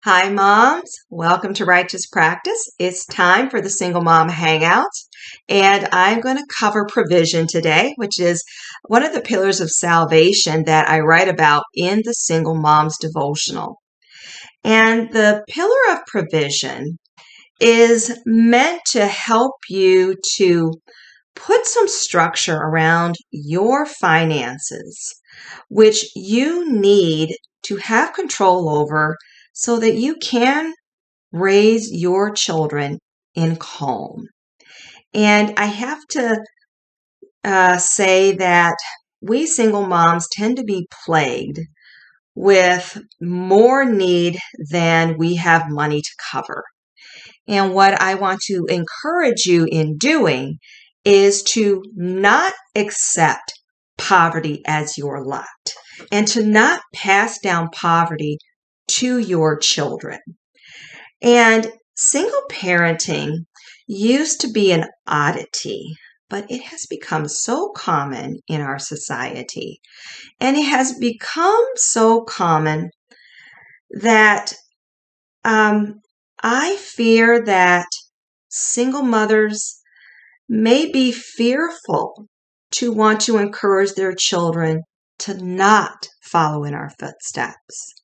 Hi, moms. Welcome to Righteous Practice. It's time for the Single Mom Hangout, and I'm going to cover provision today, which is one of the pillars of salvation that I write about in the Single Moms devotional. And the pillar of provision is meant to help you to put some structure around your finances, which you need to have control over so that you can raise your children in calm. And I have to say that we single moms tend to be plagued with more need than we have money to cover. And what I want to encourage you in doing is to not accept poverty as your lot and to not pass down poverty to your children. And single parenting used to be an oddity, but it has become so common in our society. And it has become so common that I fear that single mothers may be fearful to want to encourage their children to not follow in our footsteps.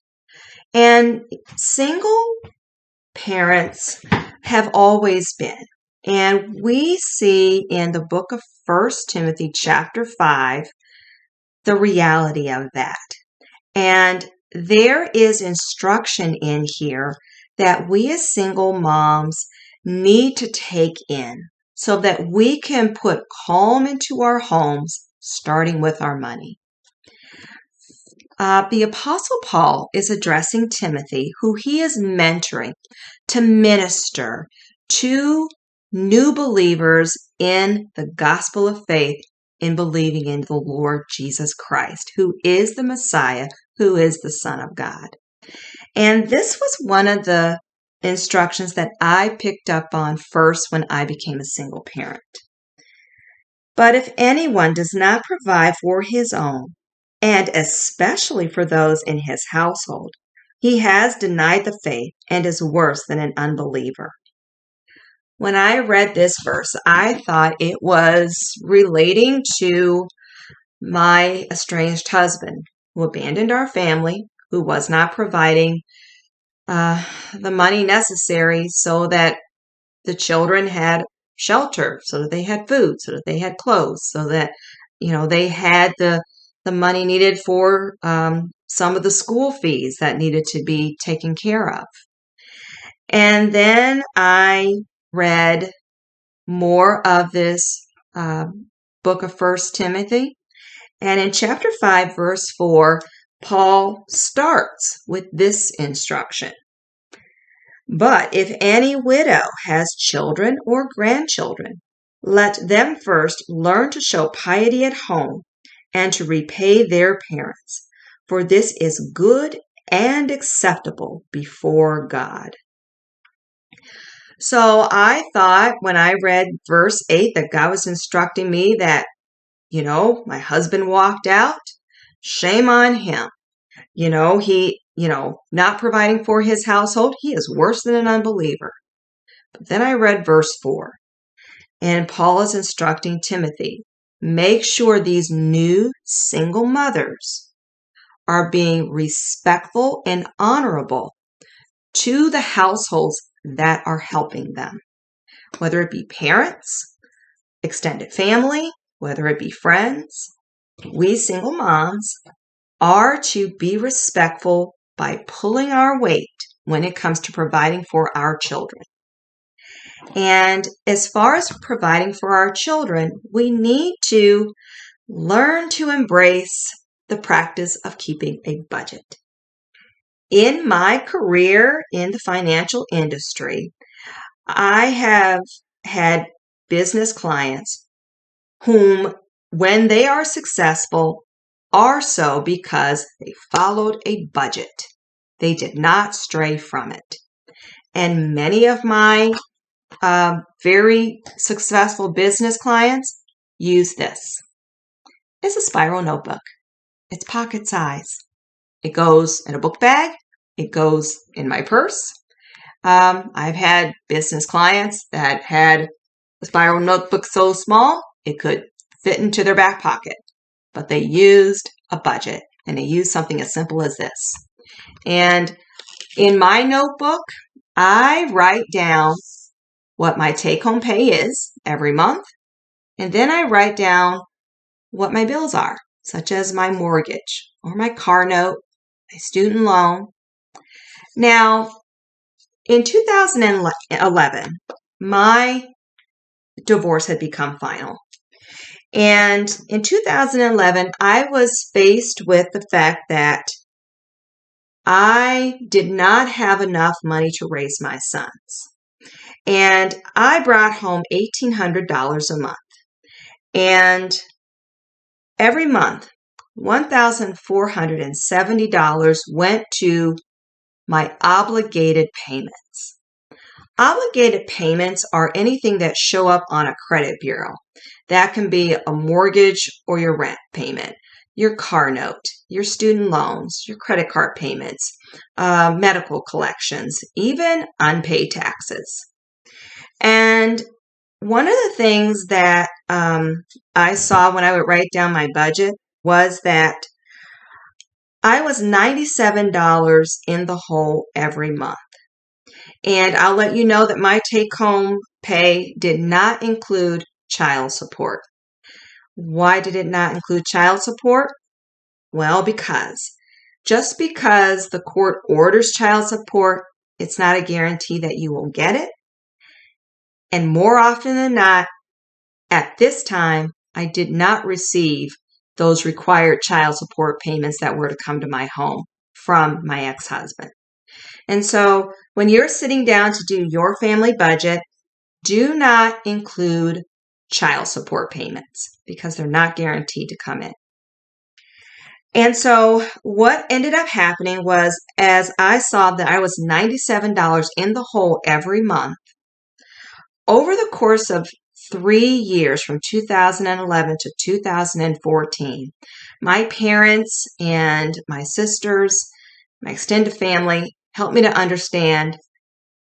And single parents have always been. And we see in the book of 1 Timothy chapter 5 the reality of that. And there is instruction in here that we as single moms need to take in so that we can put calm into our homes, starting with our money. The Apostle Paul is addressing Timothy, who he is mentoring to minister to new believers in the gospel of faith in believing in the Lord Jesus Christ, who is the Messiah, who is the Son of God. And this was one of the instructions that I picked up on first when I became a single parent. But if anyone does not provide for his own, and especially for those in his household, he has denied the faith and is worse than an unbeliever. When I read this verse, I thought it was relating to my estranged husband who abandoned our family, who was not providing the money necessary so that the children had shelter, so that they had food, so that they had clothes, so that they had the money needed for some of the school fees that needed to be taken care of. And then I read more of this book of 1 Timothy. And in chapter 5, verse 4, Paul starts with this instruction. But if any widow has children or grandchildren, let them first learn to show piety at home and to repay their parents, for this is good and acceptable before God. So I thought when I read verse 8 that God was instructing me that, my husband walked out, shame on him. He, not providing for his household, he is worse than an unbeliever. But then I read verse 4, and Paul is instructing Timothy, make sure these new single mothers are being respectful and honorable to the households that are helping them, whether it be parents, extended family, whether it be friends. We single moms are to be respectful by pulling our weight when it comes to providing for our children. And as far as providing for our children, we need to learn to embrace the practice of keeping a budget. In my career in the financial industry, I have had business clients whom, when they are successful, are so because they followed a budget. They did not stray from it. And many of my very successful business clients use this. It's a spiral notebook. It's pocket size. It goes in a book bag It goes in my purse. I've had business clients that had a spiral notebook so small it could fit into their back pocket, but they used a budget, and they used something as simple as this. And in my notebook, I write down what my take-home pay is every month, and then I write down what my bills are, such as my mortgage or my car note, my student loan. Now, in 2011, my divorce had become final. And in 2011, I was faced with the fact that I did not have enough money to raise my sons. And I brought home $1,800 a month. And every month, $1,470 went to my obligated payments. Obligated payments are anything that show up on a credit bureau. That can be a mortgage or your rent payment, your car note, your student loans, your credit card payments, medical collections, even unpaid taxes. And one of the things that I saw when I would write down my budget was that I was $97 in the hole every month. And I'll let you know that my take-home pay did not include child support. Why did it not include child support? Well, just because the court orders child support, it's not a guarantee that you will get it. And more often than not, at this time, I did not receive those required child support payments that were to come to my home from my ex-husband. And so when you're sitting down to do your family budget, do not include child support payments because they're not guaranteed to come in. And so what ended up happening was, as I saw that I was $97 in the hole every month, over the course of 3 years, from 2011 to 2014, my parents and my sisters, my extended family, helped me to understand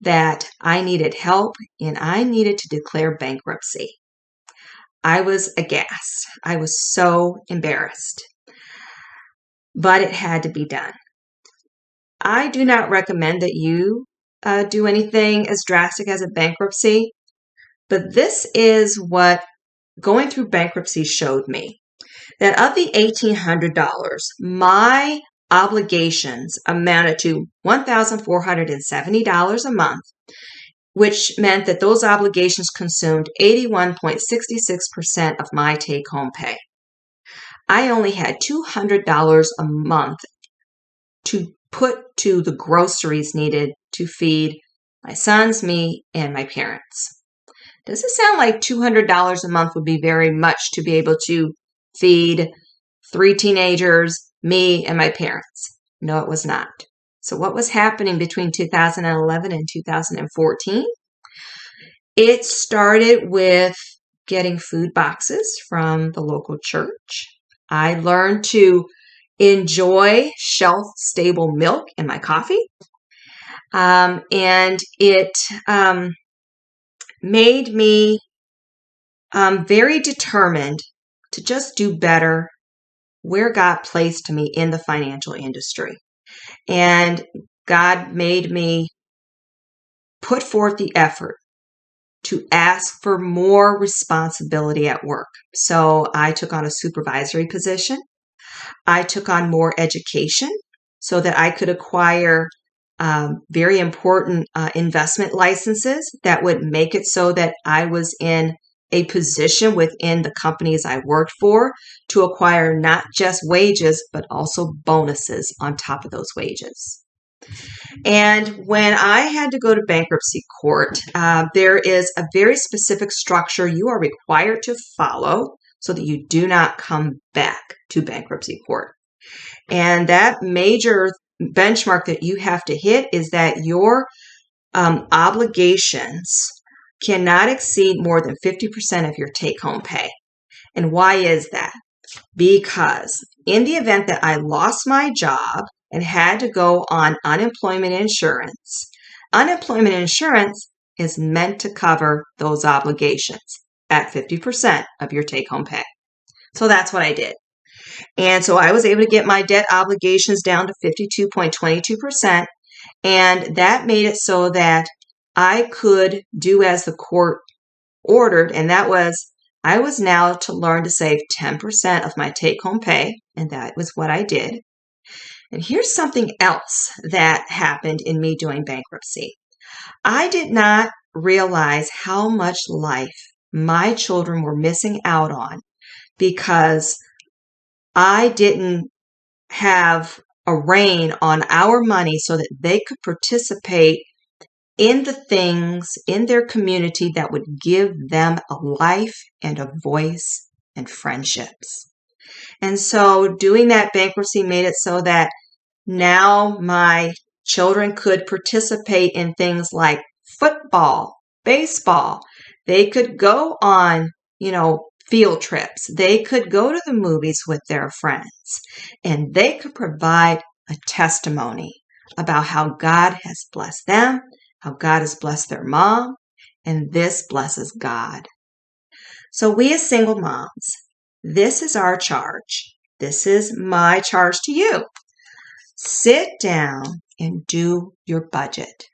that I needed help and I needed to declare bankruptcy. I was aghast. I was so embarrassed. But it had to be done. I do not recommend that you do anything as drastic as a bankruptcy, but this is what going through bankruptcy showed me. That of the $1,800, my obligations amounted to $1,470 a month, which meant that those obligations consumed 81.66% of my take-home pay. I only had $200 a month to put to the groceries needed to feed my sons, me, and my parents. Does it sound like $200 a month would be very much to be able to feed 3 teenagers, me, and my parents? No, it was not. So what was happening between 2011 and 2014? It started with getting food boxes from the local church. I learned to enjoy shelf-stable milk in my coffee. And it made me very determined to just do better where God placed me in the financial industry. And God made me put forth the effort to ask for more responsibility at work. So I took on a supervisory position. I took on more education so that I could acquire very important investment licenses that would make it so that I was in a position within the companies I worked for to acquire not just wages, but also bonuses on top of those wages. And when I had to go to bankruptcy court, there is a very specific structure you are required to follow so that you do not come back to bankruptcy court. And that major benchmark that you have to hit is that your obligations cannot exceed more than 50% of your take-home pay. And why is that? Because in the event that I lost my job and had to go on unemployment insurance. Unemployment insurance is meant to cover those obligations at 50% of your take-home pay. So that's what I did. And so I was able to get my debt obligations down to 52.22%. And that made it so that I could do as the court ordered. And that was, I was now to learn to save 10% of my take-home pay. And that was what I did. And here's something else that happened in me doing bankruptcy. I did not realize how much life my children were missing out on because I didn't have a rein on our money so that they could participate in the things in their community that would give them a life and a voice and friendships. And so doing that bankruptcy made it so that now my children could participate in things like football, baseball. They could go on, field trips. They could go to the movies with their friends, and they could provide a testimony about how God has blessed them, how God has blessed their mom, and this blesses God. So we as single moms, this is our charge. This is my charge to you. Sit down and do your budget.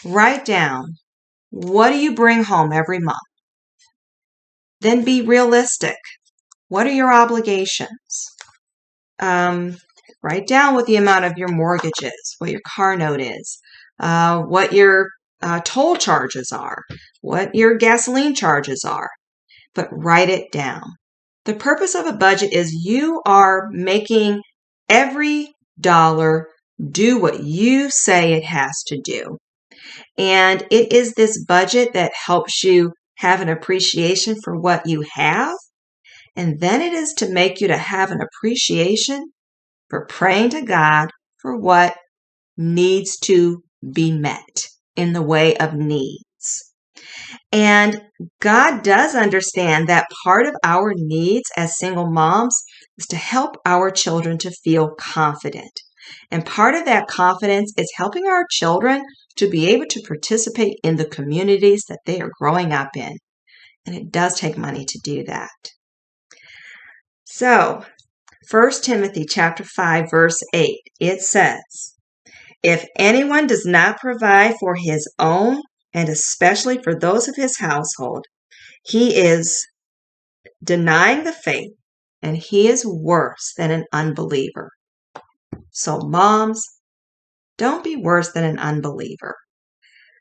Write down, what do you bring home every month? Then be realistic. What are your obligations? Write down what the amount of your mortgage is, what your car note is, what your toll charges are, what your gasoline charges are, but write it down. The purpose of a budget is you are making every dollar do what you say it has to do. And it is this budget that helps you have an appreciation for what you have. And then it is to make you to have an appreciation for praying to God for what needs to be met in the way of needs. And God does understand that part of our needs as single moms is to help our children to feel confident. And part of that confidence is helping our children to be able to participate in the communities that they are growing up in. And it does take money to do that. So, 1 Timothy chapter 5, verse 8, it says, if anyone does not provide for his own, and especially for those of his household, he is denying the faith, and he is worse than an unbeliever. So, moms, don't be worse than an unbeliever.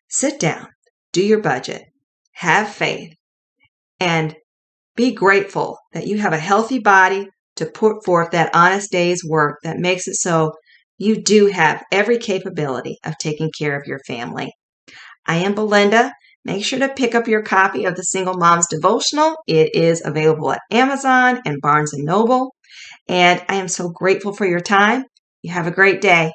Sit down, do your budget, have faith, and be grateful that you have a healthy body to put forth that honest day's work that makes it so you do have every capability of taking care of your family. I am Belinda. Make sure to pick up your copy of the Single Moms Devotional. It is available at Amazon and Barnes & Noble. And I am so grateful for your time. You have a great day.